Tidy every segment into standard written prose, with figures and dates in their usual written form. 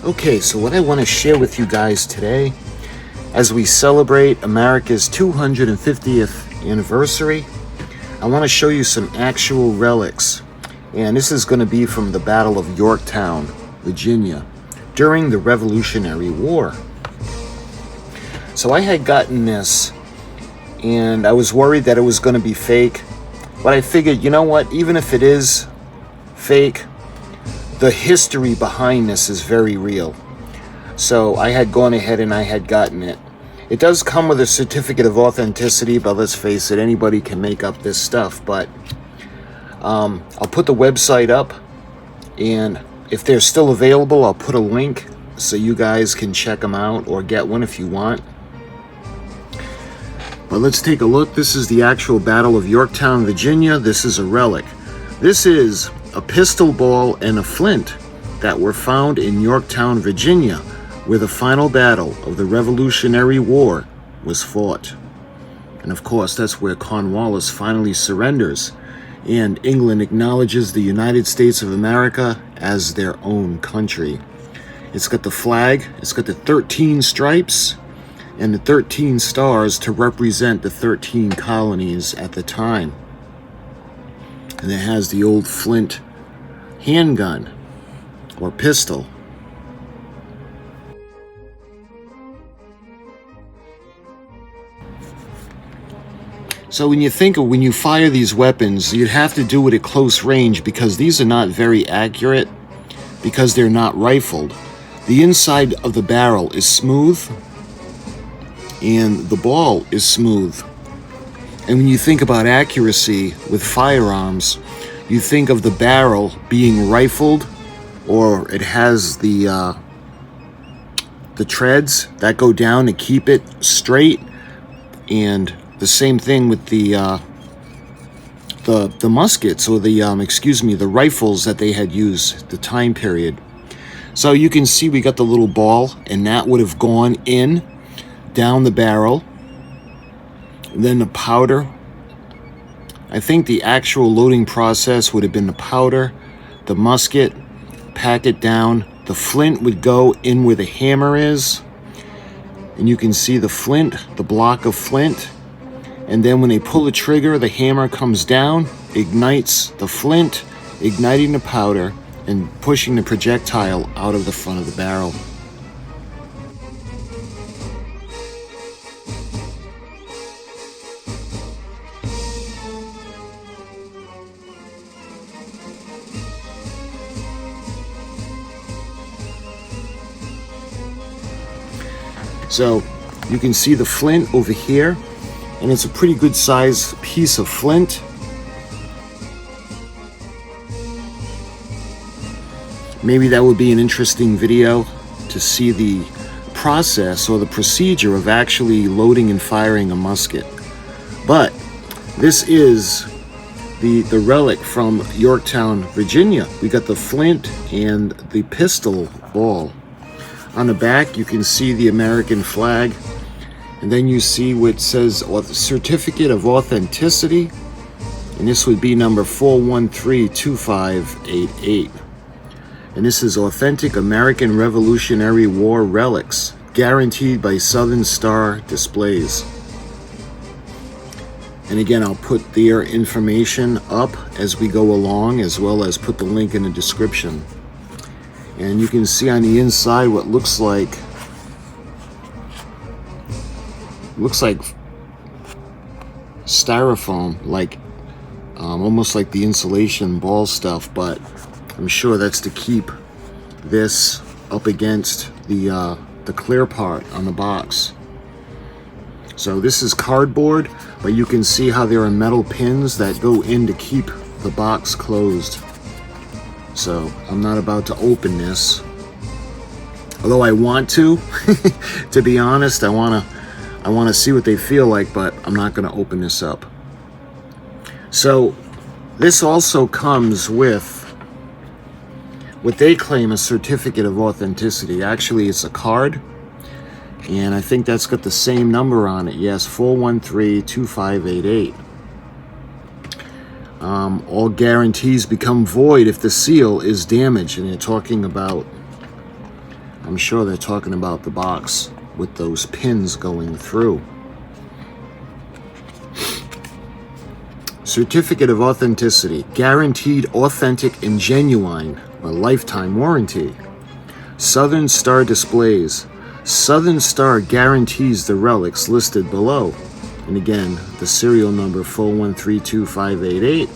Okay, so what I want to share with you guys today, as we celebrate America's 250th anniversary, I want to show you some actual relics. And this is going to be from the Battle of Yorktown, Virginia, during the Revolutionary War. So I had gotten this, and I was worried that it was going to be fake. But I figured, you know what, even if it is fake, the history behind this is very real. So I had gone ahead and I had gotten it. It does come with a certificate of authenticity, but let's face it, anybody can make up this stuff. But I'll put the website up, and if they're still available, I'll put a link so you guys can check them out or get one if you want. But let's take a look. This is the actual Battle of Yorktown, Virginia. This is a relic. This is a pistol ball and a flint that were found in Yorktown, Virginia, where the final battle of the Revolutionary War was fought. And of course, that's where Cornwallis finally surrenders, and England acknowledges the United States of America as their own country. It's got the flag, it's got the 13 stripes, and the 13 stars to represent the 13 colonies at the time. And it has the old Flint handgun or pistol. So when you fire these weapons, you'd have to do it at close range because these are not very accurate because they're not rifled. The inside of the barrel is smooth and the ball is smooth. And when you think about accuracy with firearms, you think of the barrel being rifled, or it has the treads that go down to keep it straight. And the same thing with the muskets, or the rifles that they had used, the time period. So you can see we got the little ball, and that would have gone in down the barrel. And then the powder. I think the actual loading process would have been the powder, the musket, pack it down. The flint would go in where the hammer is. And you can see the flint, the block of flint. And then when they pull the trigger, the hammer comes down, ignites the flint, igniting the powder, and pushing the projectile out of the front of the barrel. So you can see the flint over here, and it's a pretty good size piece of flint. Maybe that would be an interesting video to see the process or the procedure of actually loading and firing a musket. But this is the relic from Yorktown, Virginia. We got the flint and the pistol ball. On the back, you can see the American flag, and then you see what says Certificate of Authenticity, and this would be number 4132588. And this is Authentic American Revolutionary War Relics, guaranteed by Southern Star Displays. And again, I'll put their information up as we go along, as well as put the link in the description. And you can see on the inside what looks like styrofoam, like almost like the insulation ball stuff, but I'm sure that's to keep this up against the clear part on the box. So this is cardboard, but you can see how there are metal pins that go in to keep the box closed. So I'm not about to open this, although I want to. To be honest, I want to see what they feel like, but I'm not going to open this up. So this also comes with what they claim a certificate of authenticity. Actually, it's a card, and I think that's got the same number on it. Yes, 4132588. All guarantees become void if the seal is damaged, and they're talking about I'm sure they're talking about the box with those pins going through. Certificate of authenticity, guaranteed authentic and genuine, a lifetime warranty. Southern Star displays. Southern Star guarantees the relics listed below. And again, the serial number 4132588.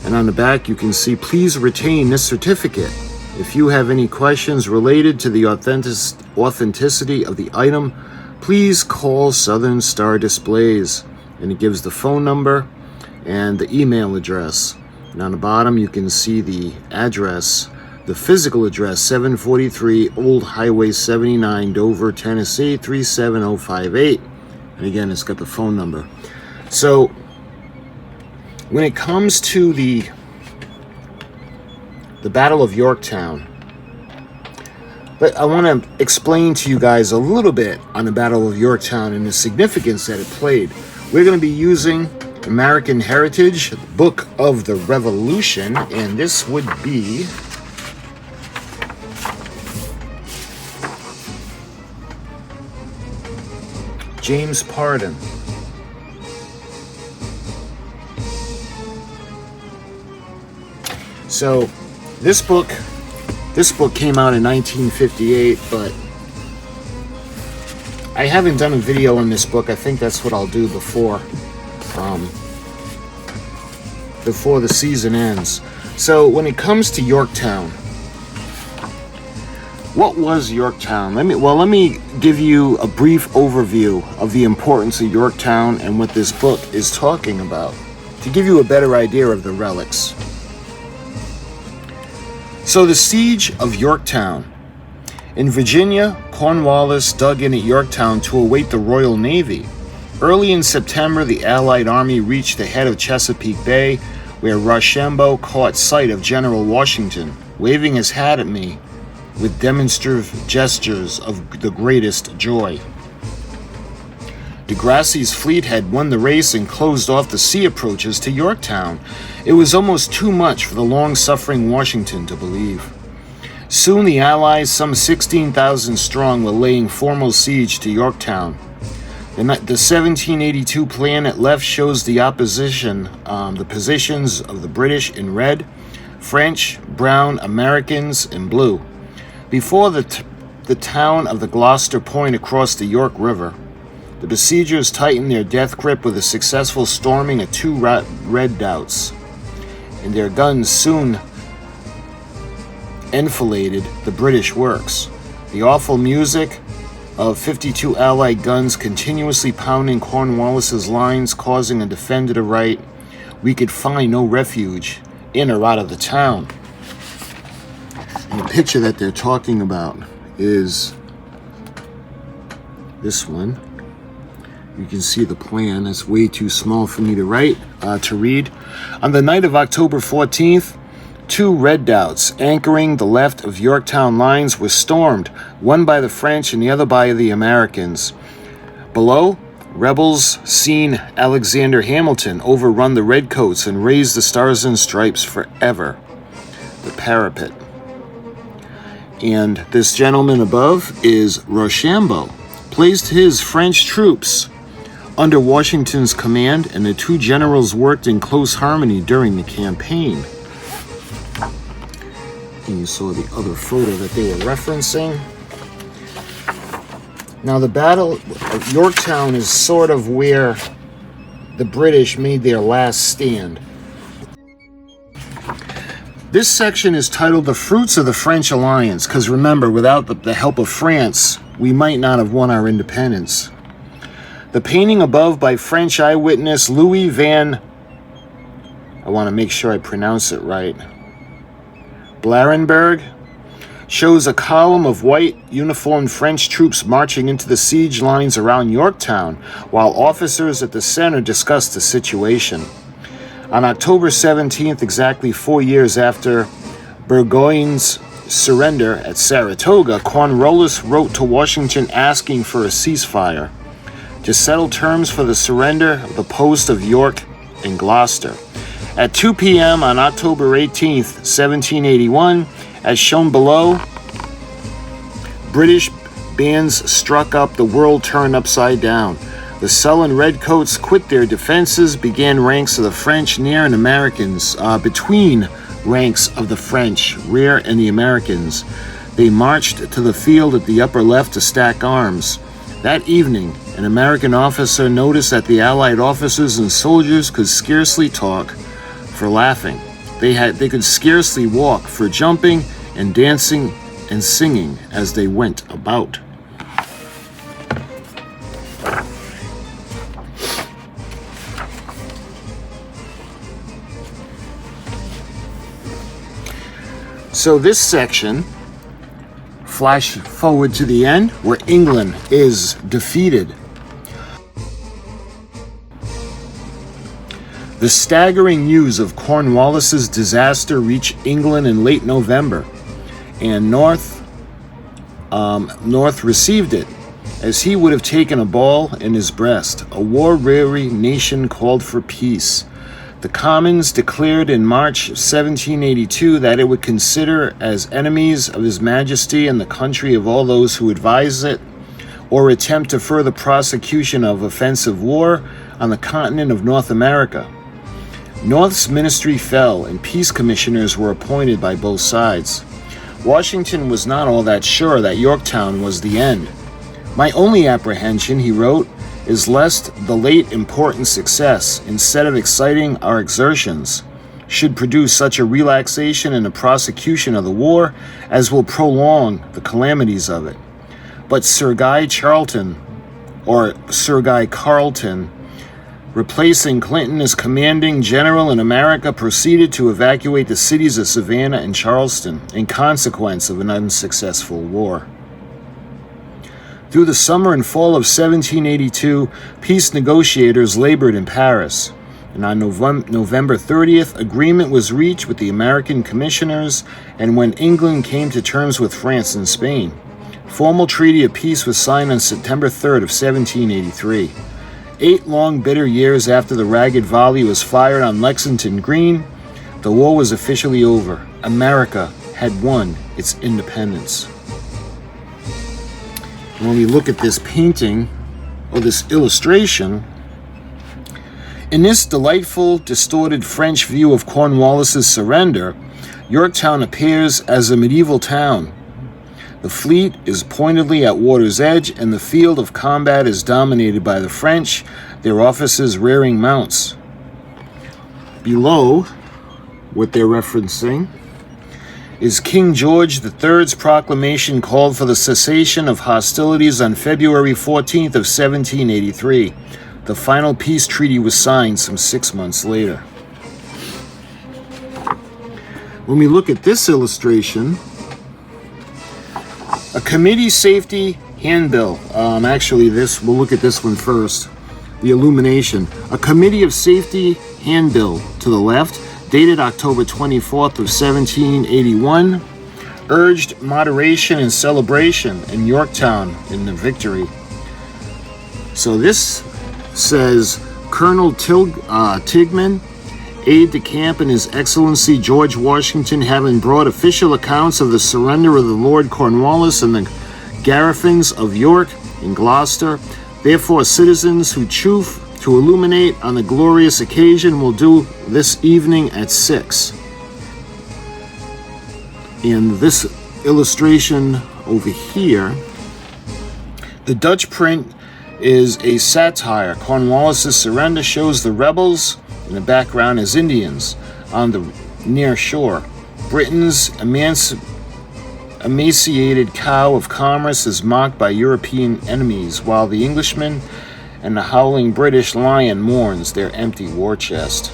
And on the back you can see, please retain this certificate. If you have any questions related to the authenticity of the item, please call Southern Star Displays. And it gives the phone number and the email address. And on the bottom you can see the address, the physical address, 743 Old Highway 79, Dover, Tennessee, 37058. And again, it's got the phone number. So when it comes to the Battle of Yorktown, but I want to explain to you guys a little bit on the Battle of Yorktown and the significance that it played. We're going to be using American Heritage, Book of the Revolution, and this would be James Pardon. So this book came out in 1958, but I haven't done a video on this book. I think that's what I'll do before the season ends. So when it comes to Yorktown, what was Yorktown? Let me give you a brief overview of the importance of Yorktown and what this book is talking about, to give you a better idea of the relics. So the Siege of Yorktown. In Virginia, Cornwallis dug in at Yorktown to await the Royal Navy. Early in September, the Allied Army reached the head of Chesapeake Bay, where Rochambeau caught sight of General Washington, waving his hat at me with demonstrative gestures of the greatest joy. De Grassy's fleet had won the race and closed off the sea approaches to Yorktown. It was almost too much for the long-suffering Washington to believe. Soon the Allies, some 16,000 strong, were laying formal siege to Yorktown. The 1782 plan at left shows the opposition, the positions of the British in red, French, brown, Americans in blue. Before the town of the Gloucester Point across the York River, the besiegers tightened their death grip with a successful storming of 2 redoubts, and their guns soon enfiladed the British works. The awful music of 52 Allied guns continuously pounding Cornwallis's lines, causing a defender to write, "We could find no refuge in or out of the town." And the picture that they're talking about is this one. You can see the plan. It's way too small for me to read. On the night of October 14th, 2 redoubts anchoring the left of Yorktown lines were stormed, one by the French and the other by the Americans. Below, rebels seen Alexander Hamilton overrun the redcoats and raise the stars and stripes forever. The parapet. And this gentleman above is Rochambeau, placed his French troops under Washington's command, and the 2 generals worked in close harmony during the campaign. And you saw the other photo that they were referencing. Now the Battle of Yorktown is sort of where the British made their last stand. This section is titled The Fruits of the French Alliance, because remember, without the help of France, we might not have won our independence. The painting above by French eyewitness Louis Van, I want to make sure I pronounce it right, Blarenberg, shows a column of white uniformed French troops marching into the siege lines around Yorktown, while officers at the center discuss the situation. On October 17th, exactly 4 years after Burgoyne's surrender at Saratoga, Cornwallis wrote to Washington asking for a ceasefire to settle terms for the surrender of the post of York and Gloucester. At 2 p.m. on October 18th, 1781, as shown below, British bands struck up, the world turned upside down. The sullen redcoats quit their defenses, began ranks of the French near and Americans, between ranks of the French rear and the Americans. They marched to the field at the upper left to stack arms. That evening, an American officer noticed that the Allied officers and soldiers could scarcely talk for laughing. They could scarcely walk for jumping and dancing and singing as they went about. So this section, flash forward to the end, where England is defeated. The staggering news of Cornwallis's disaster reached England in late November, and North received it as he would have taken a ball in his breast. A war-weary nation called for peace. The Commons declared in March 1782 that it would consider as enemies of His Majesty and the country of all those who advise it or attempt to further prosecution of offensive war on the continent of North America. North's ministry fell, and peace commissioners were appointed by both sides. Washington was not all that sure that Yorktown was the end. "My only apprehension," he wrote, "is lest the late important success, instead of exciting our exertions, should produce such a relaxation in the prosecution of the war as will prolong the calamities of it." But Sir Guy Carleton, replacing Clinton as commanding general in America, proceeded to evacuate the cities of Savannah and Charleston in consequence of an unsuccessful war. Through the summer and fall of 1782, peace negotiators labored in Paris, and on November 30th, agreement was reached with the American commissioners, and when England came to terms with France and Spain. Formal treaty of peace was signed on September 3rd of 1783. 8 long bitter years after the ragged volley was fired on Lexington Green, the war was officially over. America had won its independence. When we look at this painting, or this illustration, in this delightful, distorted French view of Cornwallis's surrender, Yorktown appears as a medieval town. The fleet is pointedly at water's edge, and the field of combat is dominated by the French, their officers rearing mounts. Below, what they're referencing, is King George III's proclamation called for the cessation of hostilities on February 14th of 1783. The final peace treaty was signed some 6 months later. When we look at this illustration, a committee safety handbill. We'll look at this one first. The illumination. A committee of safety handbill to the left, dated October 24th of 1781, urged moderation and celebration in Yorktown in the victory. So this says, Colonel Tigman, aide-de-camp in His Excellency George Washington, having brought official accounts of the surrender of the Lord Cornwallis and the garrisons of York and Gloucester. Therefore, citizens who choose to illuminate on the glorious occasion will do this evening at 6. In this illustration over here, the Dutch print is a satire. Cornwallis's surrender shows the rebels. In the background is Indians on the near shore. Britain's emaciated cow of commerce is mocked by European enemies, while the Englishman and the howling British lion mourns their empty war chest.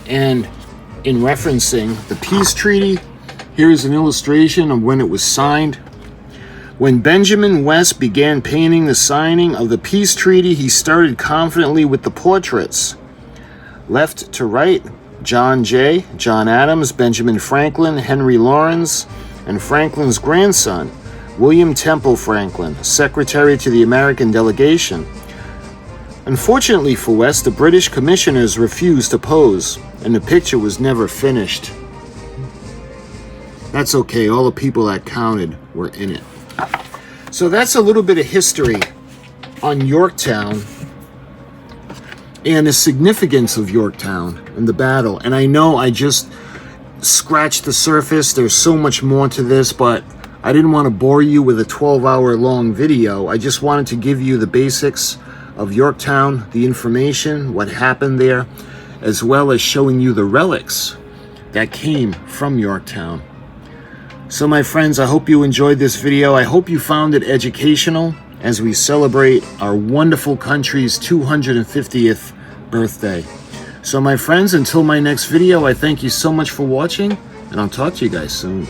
And in referencing the peace treaty, here is an illustration of when it was signed. When Benjamin West began painting the signing of the peace treaty, he started confidently with the portraits. Left to right, John Jay, John Adams, Benjamin Franklin, Henry Lawrence, and Franklin's grandson, William Temple Franklin, secretary to the American delegation. Unfortunately for West, the British commissioners refused to pose, and the picture was never finished. That's okay, all the people that counted were in it. So that's a little bit of history on Yorktown and the significance of Yorktown and the battle. And I know I just scratched the surface. There's so much more to this, but I didn't want to bore you with a 12-hour long video. I just wanted to give you the basics of Yorktown, the information, what happened there, as well as showing you the relics that came from Yorktown. So my friends, I hope you enjoyed this video. I hope you found it educational as we celebrate our wonderful country's 250th birthday. So my friends, until my next video, I thank you so much for watching, and I'll talk to you guys soon.